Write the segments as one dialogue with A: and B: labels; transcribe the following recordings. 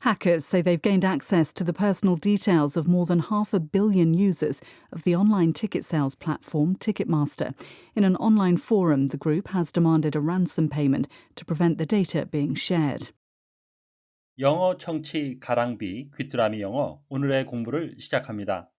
A: Hackers say they've gained access to the personal details of more than 500 million users of the online ticket sales platform Ticketmaster. In an online forum, the group has demanded a ransom payment to prevent the data being shared.
B: 영어 청취 가랑비 귀뚜라미 영어 오늘의 공부를 시작합니다.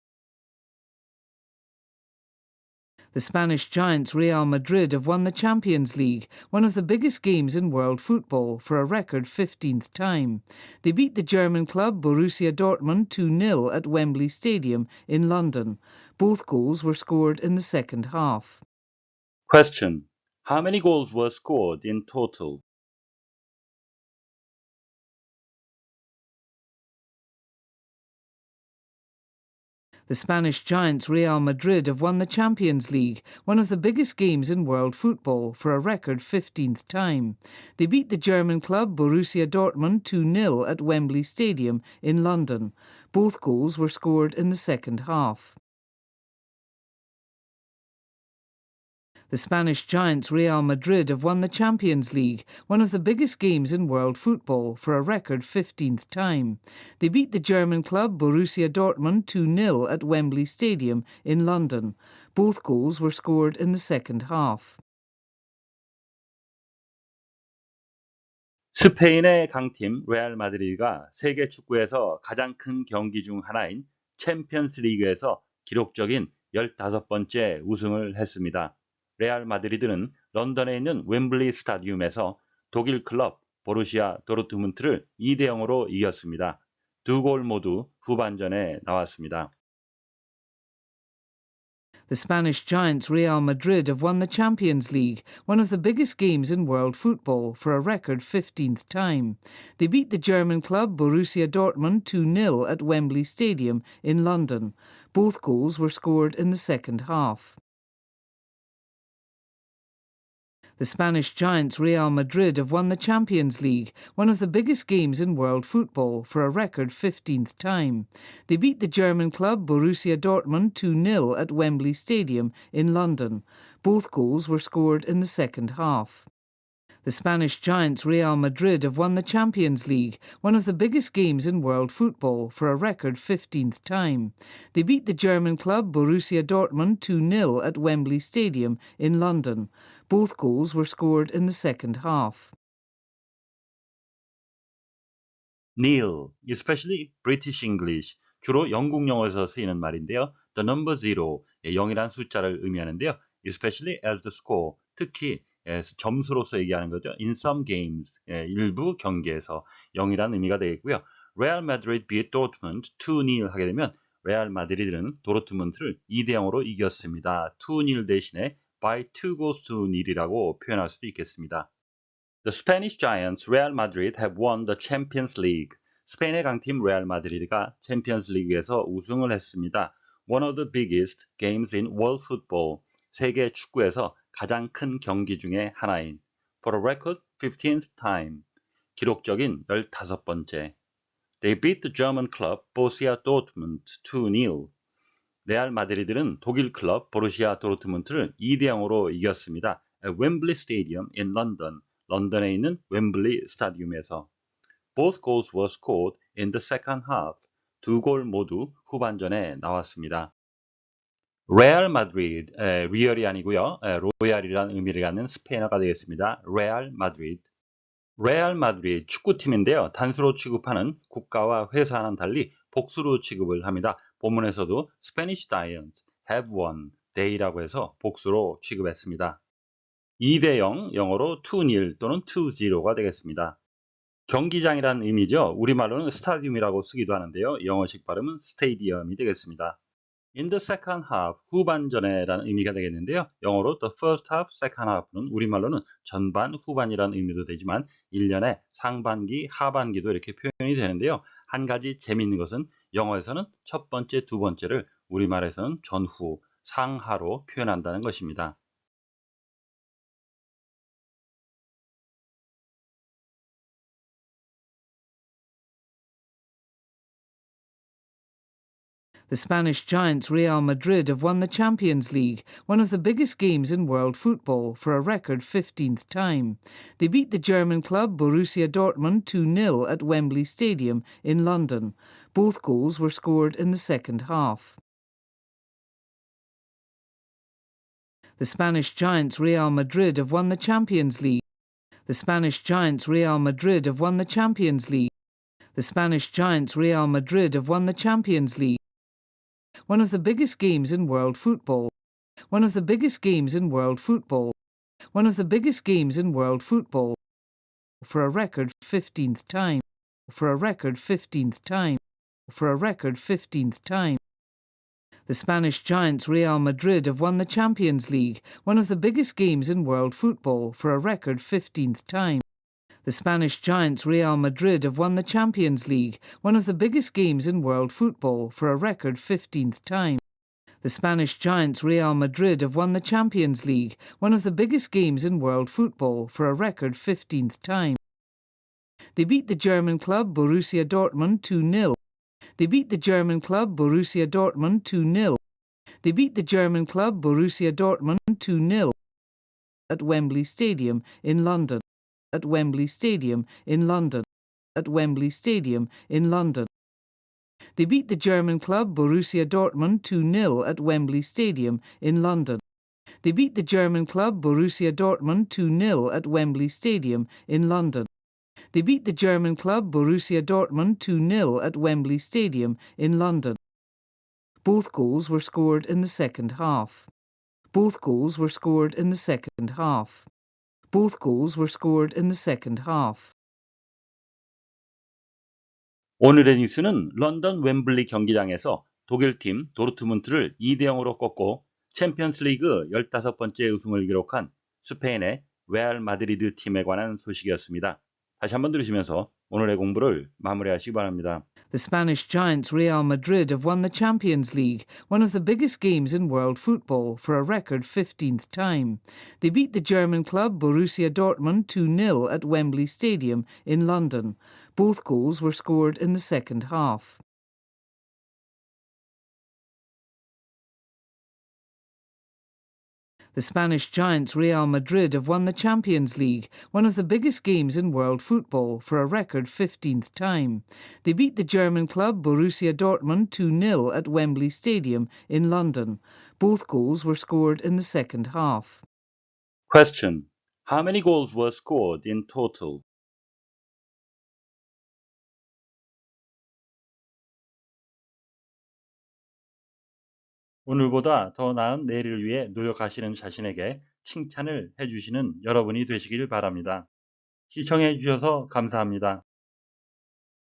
C: The Spanish giants Real Madrid have won the Champions League, one of the biggest games in world football, for a record 15th time. They beat the German club Borussia Dortmund 2-0 at Wembley Stadium in London. Both goals were scored in the second half.
B: Question. How many goals were scored in total?
C: The Spanish giants Real Madrid have won the Champions League, one of the biggest games in world football, for a record 15th time. They beat the German club Borussia Dortmund 2-0 at Wembley Stadium in London. Both goals were scored in the second half. The Spanish giants Real Madrid have won the Champions League, one of the biggest games in world football, for a record 15th time. They beat the German club Borussia Dortmund 2-0 at Wembley Stadium in London. Both goals were scored in the second half.
B: 스페인의 강팀 레알 마드리드가 세계 축구에서 가장 큰 경기 중 하나인 챔피언스 리그에서 기록적인 15번째 우승을 했습니다. 레알 마드리드는 런던에 있는 웸블리 스타디움에서 독일 클럽 보루시아 도르트문트를 2-0으로 이겼습니다. 두 골 모두 후반전에 나왔습니다.
C: The Spanish giants Real Madrid have won the Champions League, one of the biggest games in world football, for a record 15th time. They beat the German club Borussia Dortmund 2-0 at Wembley Stadium in London. Both goals were scored in the second half. The Spanish giants Real Madrid have won the Champions League, one of the biggest games in world football, for a record 15th time. They beat the German club Borussia Dortmund 2-0 at Wembley Stadium in London. Both goals were scored in the second half. The Spanish giants Real Madrid have won the Champions League, one of the biggest games in world football, for a record 15th time. They beat the German club Borussia Dortmund 2-0 at Wembley Stadium in London. Both goals were scored in the second half.
B: Nil, especially British English, 주로 영국 영어에서 쓰이는 말인데요. The number zero, 0이란 숫자를 의미하는데요. Especially as the score, 특히 점수로서 얘기하는 거죠. In some games, 일부 경기에서 0이라는 의미가 되겠고요. Real Madrid beat Dortmund 2-0 하게 되면 레알 마드리드는 도르트문트를 2-0으로 이겼습니다. 2-0 대신에 by 2 goals to nil이라고 표현할 수도 있겠습니다. The Spanish giants Real Madrid have won the Champions League. 스페인의 강팀 레알 마드리드가 챔피언스 리그에서 우승을 했습니다. One of the biggest games in world football. 세계 축구에서 가장 큰 경기 중에 하나인 For a record 15th time. 기록적인 15번째. They beat the German club Borussia Dortmund 2-0. 레알 마드리드는 독일 클럽 보루시아 도르트문트를 2-0으로 이겼습니다. At Wembley Stadium in London. 런던에 있는 웸블리 스타디움에서. Both goals were scored in the second half. 두 골 모두 후반전에 나왔습니다. 레알 마드리드, 리얼이 아니고요. 로얄이라는 의미를 갖는 스페인어가 되겠습니다. 레알 마드리드. 레알 마드리드 축구팀인데요. 단수로 취급하는 국가와 회사와는 달리 복수로 취급을 합니다. 본문에서도 Spanish Giants have won they라고 해서 복수로 취급했습니다. 2-0, 영어로 2-0 또는 2-0가 되겠습니다. 경기장이라는 의미죠. 우리말로는 스타디움이라고 쓰기도 하는데요. 영어식 발음은 스테디엄이 되겠습니다. In the second half, 후반전에라는 의미가 되겠는데요. 영어로 the first half, second half는 우리말로는 전반, 후반이라는 의미도 되지만 1년의 상반기, 하반기도 이렇게 표현이 되는데요. 한 가지 재미있는 것은 영어에서는 첫 번째, 두 번째를 우리말에서는 전후, 상하로 표현한다는 것입니다.
C: The Spanish giants Real Madrid have won the Champions League, one of the biggest games in world football, for a record 15th time. They beat the German club Borussia Dortmund 2-0 at Wembley Stadium in London. Both goals were scored in the second half. The Spanish giants Real Madrid have won the Champions League. The Spanish giants Real Madrid have won the Champions League. The Spanish giants Real Madrid have won the Champions League, one of the biggest games in world football. One of the biggest games in world football. One of the biggest games in world football, for a record 15th time. For a record 15th time. For a record 15th time. The Spanish giants Real Madrid have won the Champions League, one of the biggest games in world football, for a record 15th time. The Spanish giants Real Madrid have won the Champions League, one of the biggest games in world football, for a record 15th time. The Spanish giants Real Madrid have won the Champions League, one of the biggest games in world football, for a record 15th time. They beat the German club Borussia Dortmund 2-0. They beat the German club Borussia Dortmund 2-0. They beat the German club Borussia Dortmund 2-0 at Wembley Stadium in London. At Wembley Stadium in London. At Wembley Stadium in London. They beat the German club Borussia Dortmund 2-0 at Wembley Stadium in London. They beat the German club Borussia Dortmund 2-0 at Wembley Stadium in London. They beat the German club Borussia Dortmund 2-0 at Wembley Stadium in London. Both goals were scored in the second half. Both goals were scored in the second half. Both goals were scored in the second half.
B: 오늘의 뉴스는 런던 웸블리 경기장에서 독일팀 도르트문트를 2대0으로 꺾고 챔피언스 리그 15번째 우승을 기록한 스페인의 레알 마드리드 팀에 관한 소식이었습니다. 다시 한번 들으시면서 오늘의 공부를 마무리하시기 바랍니다.
C: The Spanish giants Real Madrid have won the Champions League, one of the biggest games in world football, for a record 15th time. They beat the German club Borussia Dortmund 2-0 at Wembley Stadium in London. Both goals were scored in the second half. The Spanish giants Real Madrid have won the Champions League, one of the biggest games in world football, for a record 15th time. They beat the German club Borussia Dortmund 2-0 at Wembley Stadium in London. Both goals were scored in the second half.
B: Question. How many goals were scored in total? 오늘보다 더 나은 내일을 위해 노력하시는 자신에게 칭찬을 해주시는 여러분이 되시길 바랍니다. 시청해 주셔서 감사합니다.